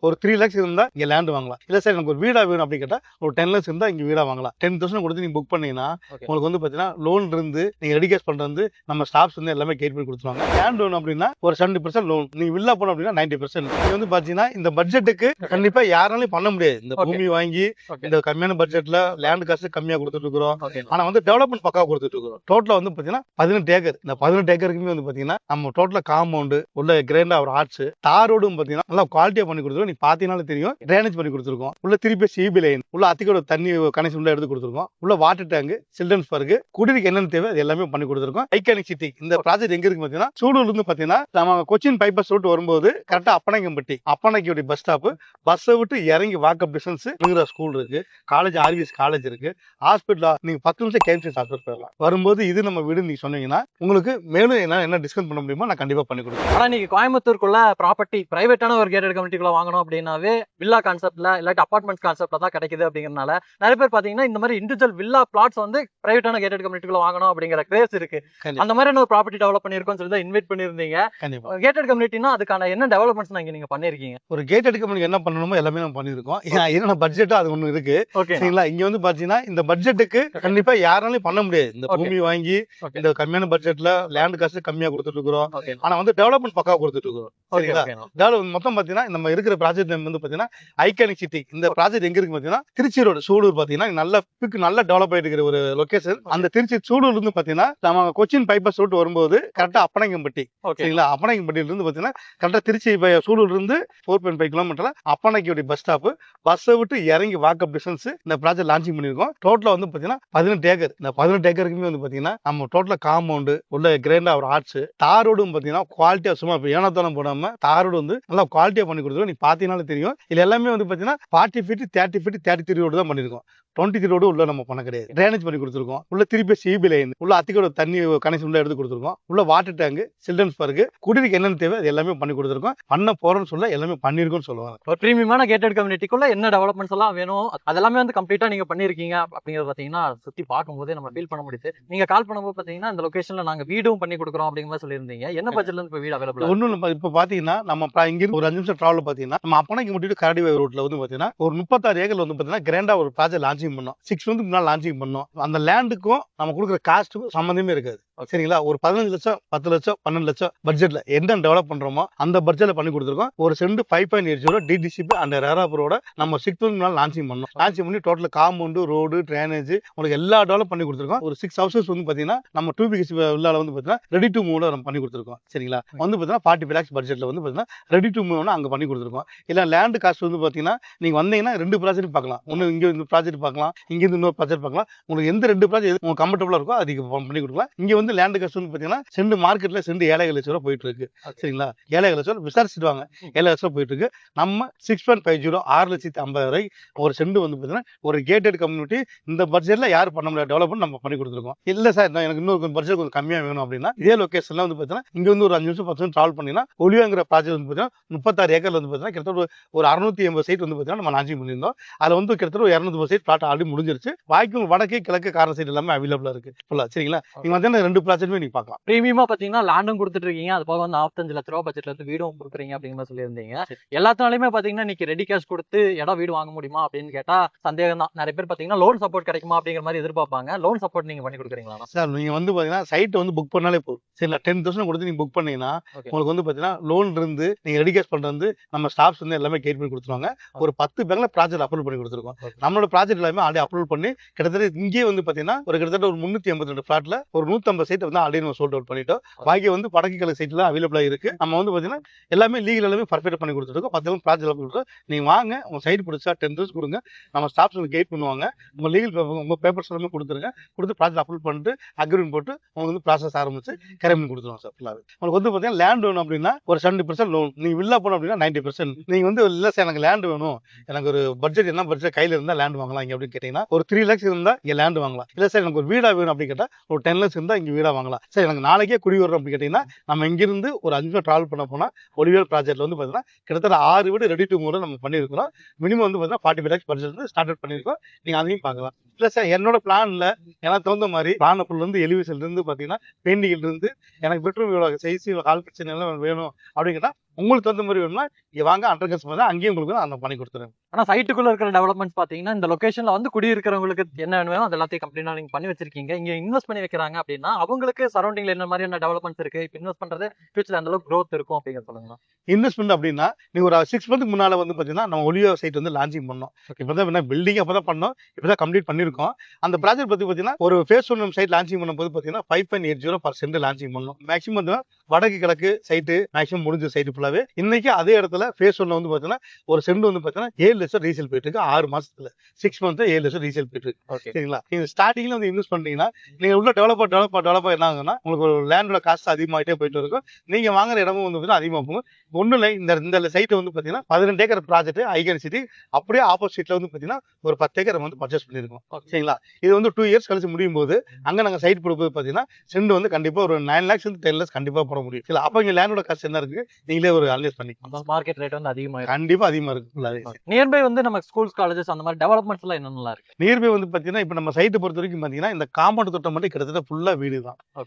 ஒரு 3 lakhs இருந்தா இங்க லேண்ட் வாங்கலாம். இல்ல சார் எனக்கு ஒரு வீடா வேணும் அப்படின்னு கேட்டா ஒரு 10 lakhs இருந்தா இங்க வீடா வாங்கலாம். 10,000 கொடுத்து நீங்க புக் பண்ணீங்கன்னா உங்களுக்கு வந்து பாத்தீங்கன்னா லோன் இருந்து நீங்க ரெடி கேஷ் பண்றது வந்து நம்ம ஸ்டாஃப்ஸ் வந்து எல்லாமே கைட் பண்ணி கொடுத்துருவாங்க. லேண்ட் வேணும் அப்படின்னா ஒரு 70% லோன், நீங்க வில்லா போனோம் அப்படின்னா 90%. இது வந்து பாத்தீங்கன்னா இந்த பட்ஜெட்டுக்கு கண்டிப்பா யாராலையும் பண்ண முடியாது. இந்த பூமி வாங்கி இந்த கம்மியான பட்ஜெட்ல லேண்ட் காசு கம்மியா கொடுத்துட்டு இருக்கிறோம். ஆனா வந்து டெவலப்மெண்ட் பக்காவா கொடுத்துட்டு இருக்கிறோம். டோட்டலா வந்து பாத்தீங்கன்னா 18 ஏக்கர். இந்த 18 ஏக்கருக்குமே வந்து பாத்தீங்கன்னா நம்ம டோட்டலா காம்பவுண்ட் உள்ள கிராண்டா ஒரு ஆர்ட்ஸ் தார் ரோடும் பாத்தீங்கன்னா நல்லா குவாலிட்டியா பண்ணி கொடுத்துருக்கோம். நீ பாத்தீங்கன்னாலும் தெரியும், ட்ரைனேஜ் பண்ணி கொடுத்துருக்கோம். உள்ள திருப்பி சிபி லைன் உள்ள அத்திக்கோட தண்ணி கனெக்ஷன் உள்ள எடுத்து கொடுத்துருக்கோம். உள்ள வாட்டர் டேங்க், சில்ட்ரன்ஸ் பார்க், குடிநீருக்கு என்னென்ன தேவை அது எல்லாமே பண்ணி கொடுத்துருக்கோம். ஐகானிக் சிட்டி இந்த ப்ராஜெக்ட் எங்க இருக்கு பாத்தீங்கன்னா சூலூர்ல இருந்து பாத்தீங்கன்னா நம்ம கொச்சின் பைபாஸ் ரூட் வரும்போது கரெக்டா அப்பனங்கம்பட்டி அப்பனங்கியோட பஸ் ஸ்டாப், பஸ்ஸை விட்டு இறங்கி வாக்கப் டிஸ்டன்ஸ் ஸ்கூல் இருக்கு, காலேஜ் ஆர்விஎஸ் காலேஜ் இருக்கு, ஹாஸ்பிட்டல் நீங்க 10 நிமிஷம் கேம்ஸ் ஹாஸ்பிட்டல் போயிடலாம். வரும்போது இது நம்ம வீடு நீங்க சொன்னீங்கன்னா உங்களுக்கு மேலும் என்ன டிஸ்கவுண்ட் பண்ண முடியுமோ நான் கண்டிப்பா பண்ணி கொடுக்குறேன். ஆனா நீங்க கோயம்புத்தூருக்குள்ள ப்ராப்பர்ட்டி பிரைவேட்டான ஒரு கேட்டட் கம்யூனிட்டிக்குள்ள வாங்கணும் அப்படின்னாவே வில்லா கான்செப்ட்ல இல்லாட்டி அபார்ட்மெண்ட் கான்செப்ட்ல தான் கிடைக்குது அப்படிங்கறதுனால நிறைய பேர் பாத்தீங்கன்னா இந்த மாதிரி இண்டிவிஜுவல் வில்லா பிளாட்ஸ் வந்து பிரைவேட்டான கேட்டட் கம்யூனிட்டிக்குள்ள வாங்கணும் அப்படிங்கிற கிரேஸ் இருக்கு. அந்த மாதிரி ஒரு ப்ராப்பர்ட்டி டெவலப் பண்ணிருக்கோம்னு சொல்லி தான் இன்வைட் பண்ணிருந்தீங்க. கேட்டட் கம்யூனிட்டினா அதுக்கான என்ன டெவலப்மெண்ட்ஸ் நீங்க பண்ணிருக்கீங்க? ஒரு கேட்டட் கம்யூனிட்டி என்ன பண்ணணுமோ எல்லாமே நம்ம பண்ணிருக்கோம். என்ன பட்ஜெட் அது ஒண்ணு இருக்கு. சரிங்களா? இங்க வந்து பாத்தீங்கன்னா இந்த பட்ஜெட்டுக்கு கண்டிப்பா யாராலையும் பண்ண முடியாது. இந்த பூமி வாங்கி இந்த கம்மியான பட்ஜெட்ல லேண்ட் காசு கம்மியா கொடுத்துட்டு இருக்கிறோம். ஆனா வந்து டெவலப்மெண்ட் பக்காவா கொடுத்துட்டு இருக்கோம். சரிங்களா? டெவலப் மொத்தம் பாத்தீங்கன்னா நம்ம இருக்கிற ப்ராஜெக்ட் நேம் வந்து பாத்தீங்கன்னா ஐகானிக் சிட்டி. இந்த ப்ராஜெக்ட் எங்க இருக்கு பாத்தீங்கன்னா திருச்சி ரோடு சூலூர் பாத்தீங்கன்னா நல்ல டெவலப் ஆயிட்டு இருக்கிற ஒரு லொகேஷன். அந்த திருச்சி சூலூர்ல இருந்து பாத்தீங்கன்னா நம்ம கொச்சின் பைபாஸ் ரூட் வரும்போது கரெக்டா அப்பனங்கம்பட்டி. சரிங்களா? அப்பனங்கம்பட்டியில இருந்து பாத்தீங்கன்னா கரெக்டா திருச்சி சூலூர்ல இருந்து 4.5 கிலோமீட்டர்ல அப்பனங்கியோட பஸ் ஸ்டாப், பஸ்ஸை விட்டு இறங்கி வாக்கப் டிஸ்டன்ஸ் இந்த ப்ராஜெக்ட் லான்ச்சிங் பண்ணிருக்கோம். டோட்டலா வந்து பாத்தீங்கன்னா 18 ஏக்கர். இந்த 18 ஏக்கருக்குமே வந்து பாத்தீங்கன்னா நம்ம டோட்டலா காம்பவுண்ட் உள்ள கிராண்டா ஒரு ஆர்ட்ஸ் தார் ரோடும் பாத்தீங்கன்னா குவாலிட்டியா சும்மா ஏனத்தாலும் போடாம தார் ரோடு வந்து நல்லா குவாலிட்டியா பண்ணி கொடுத்துருக்கோம். நீ பாத்தீங்கன்னாலும் தெரியும், இது எல்லாமே வந்து பாத்தீங்கன்னா 40 ஃபீட் 30 ஃபீட் 33 ரோடு தான் பண்ணிருக்கோம். 23 ரோடு உள்ள நம்ம பண்ண கிடையாது. ட்ரைனேஜ் பண்ணி கொடுத்துருக்கோம். உள்ள திருப்பி சிபி லைன் உள்ள அத்திக்கோட தண்ணி கனெக்ஷன் உள்ள எடுத்து கொடுத்துருக்கோம். உள்ள வாட்டர் டேங்க், சில்ட்ரன்ஸ் பார்க், குடிநீருக்கு என்னென்ன தேவை அது எல்லாமே பண்ணி கொடுத்துருக்கோம். பண்ண போறோம்னு சொல்ல எல்லாமே பண்ணிருக்கோம்னு சொல்லுவாங்க. ஒரு பிரீமியமான கேட்டட் கம்யூனிட்டிக்குள்ள என்ன டெவலப்மெண்ட்ஸ் எல்லாம் வேணும் அதெல்லாமே வந்து கம்ப்ளீட்டா நீங்க பண்ணிருக்கீங்க அப்படிங்கறது பாத்தீங்கன்னா சுத்தி பார்க்கும்போதே நம்ம ஃபீல் பண்ண முடியுது. நீங்க கால் பண்ணும்போது பாத்தீங்கன்னா இந்த லொகேஷன்ல நாங்க வீடும் பண்ணி கொடுக்குறோம் அப்படிங்கிற மாதிரி சொல்லியிருந்தீங்க. என்ன பட்ஜெட்ல இருந்து வீடு அவைலபிள்? ஒண்ணு இப்ப பாத்தீங்கன்னா நம்ம இங்க இருந்து ஒரு 5 நிமிஷம் டிராவல் பாத்தீங்கன்னா நம்ம அப்பனைக்கு முட்டிட்டு கரடிவை ரோட்ல வந்து பாத்தீங்கன்னா ஒரு 36 ஏக்கர்ல வந்து பாத்தீங்கன்னா கிராண்டா ஒரு ப்ராஜெக்ட் லான்ச்சிங் பண்ணோம். 6 months முன்னாடி லான்ச்சிங் பண்ணோம். அந்த லேண்டுக்கும் நம்ம கொடுக்குற காஸ்ட்டுக்கும் சம்பந்தமே இருக்காது. சரிங்களா? ஒரு 15 லட்சம் 10 லட்சம் 12 லட்சம் பட்ஜெட்ல என்ன டெவலப் பண்றோமோ அந்த பட்ஜெட்ல பண்ணி கொடுத்துருக்கோம். ஒரு சென்ட் 5.80 டிடிசிபி அண்ட் ரேராபுரோட நம்ம 6 months முன்னாடி லான்ச்சிங் பண்ணோம். லான்ச்சிங் பண்ணி டோட்டல் காம்பவுண்ட் ரோடு ட்ரைனேஜ் உங்களுக்கு எல்லா டெவலப் பண்ணி கொடுத்துருக்கோம். ஒரு 6 houses வந்து பாத்தீங்கன்னா நம்ம 2 BHK வில்லால வந்து பாத்தீங்கன்னா ரெடி டு மூவ்ல நம்ம பண்ணி கொடுத்துருக்கோம். சரிங்களா? வந்து பாத்தீங்கன்னா 45 lakhs பட்ஜெட்ல வந்து பாத்தீங்கன்னா ரெடி டு மூவ்னா அங்க பண்ணி கொடுத்துருக்கோம். இல்ல லேண்ட் காஸ்ட் வந்து பாத்தீங்கன்னா நீங்க வந்தீங்கன்னா 2 ப்ராஜெக்ட் பார்க்கலாம். ஒன்னு இங்க இந்த ப்ராஜெக்ட் பார்க்கலாம், இங்க இருந்து இன்னொரு ப்ராஜெக்ட் பார்க்கலாம். உங்களுக்கு எந்த 2 ப்ராஜெக்ட் உங்களுக்கு கம்ஃபர்டபுளா இருக்கோ அதுக்கு பண்ணி கொடுக்கலாம். இங்க வந்து லேண்ட் காஸ்ட் வந்து பாத்தீங்கன்னா சென்ட் மார்க்கெட்ல சென்ட் 7.5 லட்சம் ரூபாய் போயிட்டு இருக்கு. சரிங்களா? 7.5 லட்சம் விசாரிச்சுட்டு வாங்க. 7 லட்சம் போயிட்டு இருக்கு. நம்ம 6.50 6,50,000 ஒரு சென்ட் வந்து பாத்தீங்கன்னா ஒரு கேட்டட் கம்யூனிட்டி இந்த பட்ஜெட்ல யாரும் பண்ண முடியாத டெவலப்மெண்ட் நம்ம பண்ணி கொடுத்துருக்கோம். இல்ல சார் எனக்கு இன்னொரு பட்ஜெட் கொஞ்சம் கம்மியா வேணும் அப்படின்னா இதே லொகேஷன்ல வந்து பாத்தீங்கன்னா இங்க வந்து ஒரு 5 நிமிஷம் 10 நிமிஷம் டிராவல் பண்ணீங்கன்னா ஒலிவாங்கிற ப்ராஜெக்ட் வந்து பாத்தீங்கன்னா 36 ஏக்கர்ல வந்து பாத்தீங்கன்னா கிட்டத்தட்ட ஒரு 680 சைட் வந்து பாத்தீங்கன்னா நம்ம லான்ச்சிங் பண்ணியிருந்தோம். அதுல வந்து கிட்டத்தட்ட ஒரு 230 சைட் பிளாட் ஆல்ரெடி முடிஞ்சிருச்சு. வாய்க்கும் வடக்கு கிழக்கு கார்னர் சைட் எல்லாமே அவைலபிளா இருக்கு. சரிங்களா? நீங்க வந்து 2 ப்ராஜெக்ட்டுமே நீங்க பார்க்கலாம். பிரீமியமா பாத்தீங்கன்னா லேண்டும் கொடுத்துட்டு இருக்கீங்க, அது போக வந்து 45 லட்ச ரூபாய் பட்ஜெட்ல இருந்து வீடும் கொடுக்குறீங்க அப்படிங்கிற மாதிரி சொல்லியிருந்தீங்க. எல்லாத்தாலுமே பாத்தீங்கன்னா இன்னைக்கு ரெடி கேஷ் கொடுத்து இடம் வீடு வாங்க முடியுமா அப்படின்னு கேட்டா சந்தேகம் தான். நிறைய பேர் பாத்தீங்கன்னா லோன் சப்போர்ட் கிடைக்குமா அப்படிங்கிற மாதிரி எதிர்பார்ப்பாங்க. லோன் சப்போர்ட் நீங்க பண்ணி கொடுக்குறீங்களா? சார் நீங்க வந்து பாத்தீங்கன்னா சைட் வந்து புக் பண்ணாலே போதும். சரி 10,000 கொடுத்து நீங்க புக் பண்ணீங்கன்னா உங்களுக்கு வந்து பாத்தீங்கன்னா லோன் இருந்து நீங்க ரெடி கேஷ் பண்றது நம்ம ஸ்டாஃப்ஸ் வந்து எல்லாமே கைட் பண்ணி கொடுத்துருவாங்க. ஒரு 10 பேங்க்ல ப்ராஜெக்ட் அப்ரூவல் பண்ணி கொடுத்துருக்கோம். நம்மளோட ப்ராஜெக்ட் எல்லாமே ஆல்ரெடி அப்ரூவல் பண்ணி கிட்டத்தட்ட இங்கே வந்து பாத்தீங்கன்னா கிட்டத்தட்ட ஒரு 382 பிளாட்ல ஒரு 150 சைட் வந்து ஆல்ரெடி நம்ம சோல்ட் அவுட் பண்ணிட்டோம். பாக்கி வந்து வடக்கு கிழக்கு சைட்ல அவைலபிளா இருக்கு. நம்ம வந்து பாத்தீங்கன்னா எல்லாமே லீகல் எல்லாமே பர்ஃபெக்ட்டா பண்ணி கொடுத்துருக்கோம். 10 ப்ராஜெக்ட் கொடுத்துருக்கோம். நீங்க வாங்க, உங்க சைட் பிடிச்சா 10,000 கொடுங்க. நம்ம ஸ்டாஃப்ஸ் வந்து கைட் பண்ணுவாங்க. உங்க லீகல் உங்க பேப்பர்ஸ் எல்லாமே கொடுத்துருங்க. கொடுத்து ப்ராஜெக்ட் அப்ரூவல் பண்ணிட்டு அக்ரிமெண்ட் போட்டு உங்களுக்கு வந்து ப்ராசஸ் ஆரம்பிச்சு கரெக்ட் கொடுத்துருவோம் சார். ஃபுல்லாவே உங்களுக்கு வந்து பாத்தீங்கன்னா லேண்ட் வேணும் அப்படின்னா ஒரு 70% லோன், நீங்க வில்லா போனோம் அப்படின்னா 90%. நீங்க வந்து இல்ல சார் எனக்கு லேண்ட் வேணும், எனக்கு ஒரு பட்ஜெட் என்ன பட்ஜெட் கையில இருந்தா லேண்ட் வாங்கலாம் இங்க அப்படின்னு கேட்டீங்கன்னா ஒரு 3 lakhs இருந்தா இங்க லேண்ட் வாங்கலாம். இல்ல சார் எனக்கு ஒரு வீடா வேணும் அப்படின்னு கேட்டா ஒரு 10 lakhs இருந்தா இங்க வீடா வாங்கலாம். சார் எனக்கு நாளைக்கே குடி வரும் அப்படின்னு கேட்டீங்கன்னா நம்ம இங்கிருந்து ஒரு 5 நிமிஷம் டிராவல் பண்ண போனா ஒலிவியல் ப்ராஜெக்ட்ல வந்து பாத்தீங்கன்னா கிட்டத்தட்ட 6 வீடு ரெடி டு மூவ் நம்ம பண்ணிருக்கிறோம். மினிமம் வந்து பாத்தீங்கன்னா 45 lakhs பட்ஜெட் வந்து ஸ்டார்ட் பண்ணிருக்கோம். நீங்க அதையும் பார்க்கலாம். இல்ல சார் என்னோட பிளான்ல எனக்கு தகுந்த மாதிரி பிளான் அப்ரூவல் இருந்து எலிவேஷன்ல இருந்து பாத்தீங்கன்னா பெயிண்டிங்ல இருந்து எனக்கு பெட்ரூம் இவ்வளவு சைஸ் ஹால் கிச்சன் எல்லாம் வேணும் அப்படின்னு கேட்டா உங்களுக்கு தகுந்த மாதிரி வேணும்னா இங்க வாங்க அண்டர் கஸ்டமர் தான் அங்கேயும் உங்களுக்கு அந்த பண்ணி கொடுத்துருவேன். ஆனா சைட்டுக்குள்ள இருக்கிற டெவலப்மெண்ட்ஸ் பாத்தீங்கன்னா இந்த லொகேஷன்ல வந்து குடியிருக்கிறவங்களுக்கு என்ன வேணுமோ அது எல்லாத்தையும் கம்ப்ளீட்டா நீங்க பண்ணி வச்சிருக்கீங்க. இங்க இன்வெஸ்ட் பண்ணி வைக்கிறாங்க அப்படின்னா அவங்களுக்கு சரௌண்டிங்ல என்ன மாதிரியான டெவலப்மெண்ட்ஸ் இருக்கு, இப்ப இன்வெஸ்ட் பண்றது ஃபியூச்சர்ல அந்த அளவுக்கு growth இருக்கும் அப்படிங்கிற சொல்லுங்க. இன்வெஸ்ட்மெண்ட் அப்படின்னா நீங்க ஒரு 6 மந்த்க்கு முன்னால வந்து பாத்தீங்கன்னா நம்ம ஒலியோ சைட் வந்து லான்ச்சிங் பண்ணோம். இப்பதான் பில்டிங் அப்பதான் பண்ணோம், இப்பதான் கம்ப்ளீட் பண்ணிருக்கோம். அந்த ப்ராஜெக்ட் பத்தி பாத்தீங்கன்னா ஒரு ஃபேஸ் 1 சைட் லான்ச்சிங் பண்ணும்போது பாத்தீங்கன்னா 5.80 per cent லான்ச்சிங் பண்ணோம். மேக்ஸிமம் வடக்கு கிழக்கு சைட்டு மேக்ஸிமம் முடிஞ்ச சைட்டு ஃபுல்லாவே இன்னைக்கு அதே இடத்துல ஃபேஸ் 1 வந்து பாத்தீங்கன்னா ஒரு சென்ட் வந்து பாத்தீங்கன்னா 7 லட்சம் ரீசேல் போயிட்டு இருக்கு. 6 மாசத்துல 6 மந்த் 7 லட்சம் ரீசேல் போயிட்டு இருக்கு. சரிங்களா? நீங்க ஸ்டார்டிங்ல வந்து இன்வெஸ்ட் பண்றீங்கன்னா நீங்க உள்ள டெவலப்பர் என்ன ஆகுதுன்னா உங்களுக்கு ஒரு லேண்டோட காஸ்ட் அதிகமாயிட்டே போயிட்டு இருக்கும். நீங்க வாங்குற இடமும் வந்து பாத்தீங்கன்னா அதிகமா போகும். ஒண்ணு இல்லை, இந்த சைட் வந்து பாத்தீங்கன்னா 18 ஏக்கர் ப்ராஜெக்ட் ஐகன் சிட்டி. அப்படியே ஆப்போசிட்ல வந்து பாத்தீங்கன்னா ஒரு 10 ஏக்கர் வந்து பர்ச்சேஸ் பண்ணிருக்கோம். சரிங்களா? இது வந்து 2 இயர்ஸ் கழிச்சு முடியும் போது அங்க நாங்க சைட் கொடுக்கும்போது பாத்தீங்கன்னா சென்ட் வந்து கண்டிப்பா ஒரு 9 lakhs to 10 lakhs கண்டிப்பா போட முடியும். இல்ல அப்ப இங்க லேண்டோட காஸ்ட் என்ன இருக்கு நீங்களே ஒரு அனலைஸ் பண்ணிக்கலாம். மார்க்கெட் ரேட் வந்து அதிகமா கண்டிப்பா அதிகமா இருக்கு. நியர்பை வந்து நம்ம ஸ்கூல்ஸ் காலேஜஸ் அந்த மாதிரி டெவலப்மெண்ட்ஸ் எல்லாம் என்னென்னலாம் இருக்கு? நியர்பை வந்து பாத்தீங்கன்னா இப்ப நம்ம சைட்டை பொறுத்த வரைக்கும் பாத்தீங்கன்னா இந்த காம்பவுண்ட் தொட்டம் மட்டும் கிட்டத்தட்ட ஃபுல்லா வீடு தான்.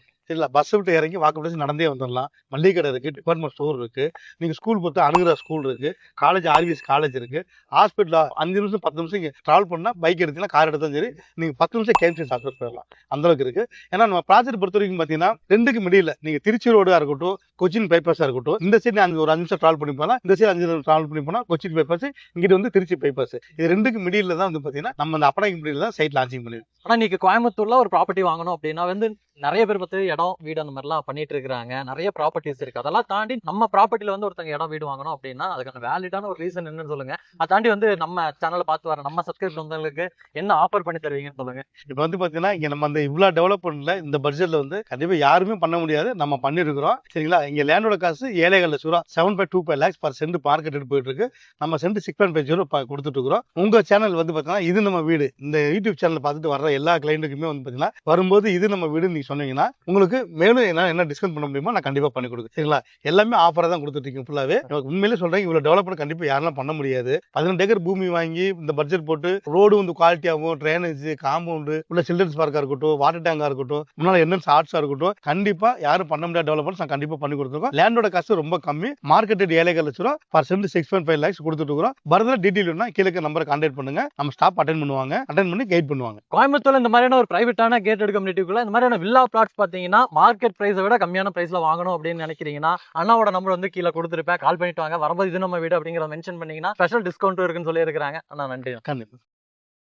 சரிங்களா? பஸ் விட்டு இறங்கி வாக்கு நடந்தே வந்துடலாம். மளிகை கடை இருக்கு, டிபார்ட்மெண்ட் ஸ்டோர் இருக்கு, நீங்க ஸ்கூல் பொறுத்து அணுகிற ஸ்கூல் இருக்கு, காலேஜ் ஆர்விஎஸ் காலேஜ் இருக்கு, ஹாஸ்பிட்டல் 5 நிமிஷம் 10 நிமிஷம் இங்க டிராவல் பண்ணா பைக் எடுத்தீங்கன்னா கார் எடுத்தாலும் சரி நீங்க 10 நிமிஷம் கேம்ஸ் ஹாஸ்பிட்டல் போயிடலாம். அந்த அளவுக்கு இருக்கு. ஏன்னா நம்ம ப்ராஜெக்ட் பொறுத்த வரைக்கும் பாத்தீங்கன்னா 2க்கு மிடில் நீங்க திருச்சி ரோடா இருக்கட்டும், கொச்சின் பைபாஸா இருக்கட்டும், இந்த சைடு ஒரு 5 நிமிஷம் டிராவல் பண்ணி போனா, இந்த சைடு 5 நிமிஷம் டிராவல் பண்ணி போனா கொச்சின் பைபாஸ், இங்கிட்டு வந்து திருச்சி பைபாஸ். இது 2க்கு மிடில் தான் வந்து பாத்தீங்கன்னா நம்ம அந்த அப்பனாக்கி மிடில் தான் சைட் லான்ச்சிங் பண்ணிருக்கோம். ஆனா நீங்க கோயம்புத்தூர்ல ஒரு ப்ராப்பர்ட்டி வாங்கணும் அப்படின்னா வந்து நிறைய பேர் பார்த்து இடம் வீடு அந்த மாதிரிலாம் பண்ணிட்டு இருக்காங்க. நிறைய ப்ராப்பர்ட்டிஸ் இருக்கு. அதெல்லாம் தாண்டி நம்ம ப்ராப்பர்ட்டில வந்து ஒருத்தங்க இடம் வீடு வாங்கணும் அப்படின்னா அதுக்கான வேலிடான ஒரு ரீசன் என்னன்னு சொல்லுங்க. அதை தாண்டி வந்து நம்ம சேனலை பார்த்து வர நம்ம சப்ஸ்கிரைப் வந்தவங்களுக்கு என்ன ஆஃபர் பண்ணி தருவீங்கன்னு சொல்லுங்க. இப்ப வந்து பாத்தீங்கன்னா இங்க நம்ம அந்த இவ்வளவு டெவலப்மெண்ட்ல இந்த பட்ஜெட்ல வந்து கண்டிப்பா யாருமே பண்ண முடியாது, நம்ம பண்ணிருக்கிறோம். சரிங்களா? இங்க லேண்டோட காசு 7.5 லட்சம் ரூபா 7.25 lakhs per cent மார்க்கெட் போயிட்டு இருக்கு. நம்ம சென்ட் 6.50 கொடுத்துட்டு இருக்கிறோம். உங்க சேனல் வந்து பாத்தீங்கன்னா இது நம்ம வீடு, இந்த யூடியூப் சேனல் பார்த்துட்டு வர்ற எல்லா கிளைண்ட்டுக்குமே வந்து பாத்தீங்கன்னா வரும்போது இது நம்ம வீடு நீங்க சொன்னீங்கன்னா உங்களுக்கு மேலும் என்ன டிஸ்கவுண்ட் பண்ண முடியுமோ நான் கண்டிப்பா பண்ணி கொடுக்குறேன். சரிங்களா? எல்லாமே ஆஃபரா தான் கொடுத்துட்டு இருக்கீங்க ஃபுல்லாவே. உண்மையிலே சொல்றேன், இவ்வளவு டெவலப்மெண்ட் கண்டிப்பா யாரெல்லாம் பண்ண முடியாது. 18 ஏக்கர் பூமி வாங்கி இந்த பட்ஜெட் போட்டு ரோடு வந்து குவாலிட்டியாகவும், ட்ரைனேஜ், காம்பவுண்ட் உள்ள சில்ட்ரன்ஸ் பார்க்கா இருக்கட்டும், வாட்டர் டேங்கா இருக்கட்டும், முன்னால என்என்ஸ் ஆர்ட்ஸா இருக்கட்டும், கண்டிப்பா யாரும் பண்ண முடியாத டெவலப்மெண்ட்ஸ் நான் கண்டிப்பா பண்ணி கொடுத்துருக்கோம். லேண்டோட காசு ரொம்ப கம்மி. மார்க்கெட் 7.5 லட்சம் ரூபா per cent 6.5 lakhs கொடுத்துட்டு இருக்கிறோம். பர்தர் டீடைல் வேணும்னா கீழே நம்பரை கான்டாக்ட் பண்ணுங்க. நம்ம ஸ்டாப் அட்டென்ட் பண்ணுவாங்க, அட்டென்ட் பண்ணி கைட் பண்ணுவாங்க. கோயம்புத்தூர்ல இந்த மாதிரியான ஒரு பிரைவேட்டான கேட்டட் கம்யூனிட்டிக்குள்ள இந்த மாதிரியான வில்லா பிளாட்ஸ் பாத்தீங்கன்னா மார்க்கெட் பிரைஸை விட கம்மியான பிரைஸ்ல வாங்கணும் அப்படின்னு நினைக்கிறீங்கன்னா அண்ணாவோட நம்பர் வந்து கீழே கொடுத்துருப்பேன். கால் பண்ணிட்டு வாங்க. வரும்போது இது நம்ம வீடு அப்படிங்கிற மென்ஷன் பண்ணீங்கன்னா ஸ்பெஷல் டிஸ்கவுண்ட் இருக்குன்னு சொல்லி இருக்கிறாங்க. அண்ணா நன்றி. கண்டிப்பா.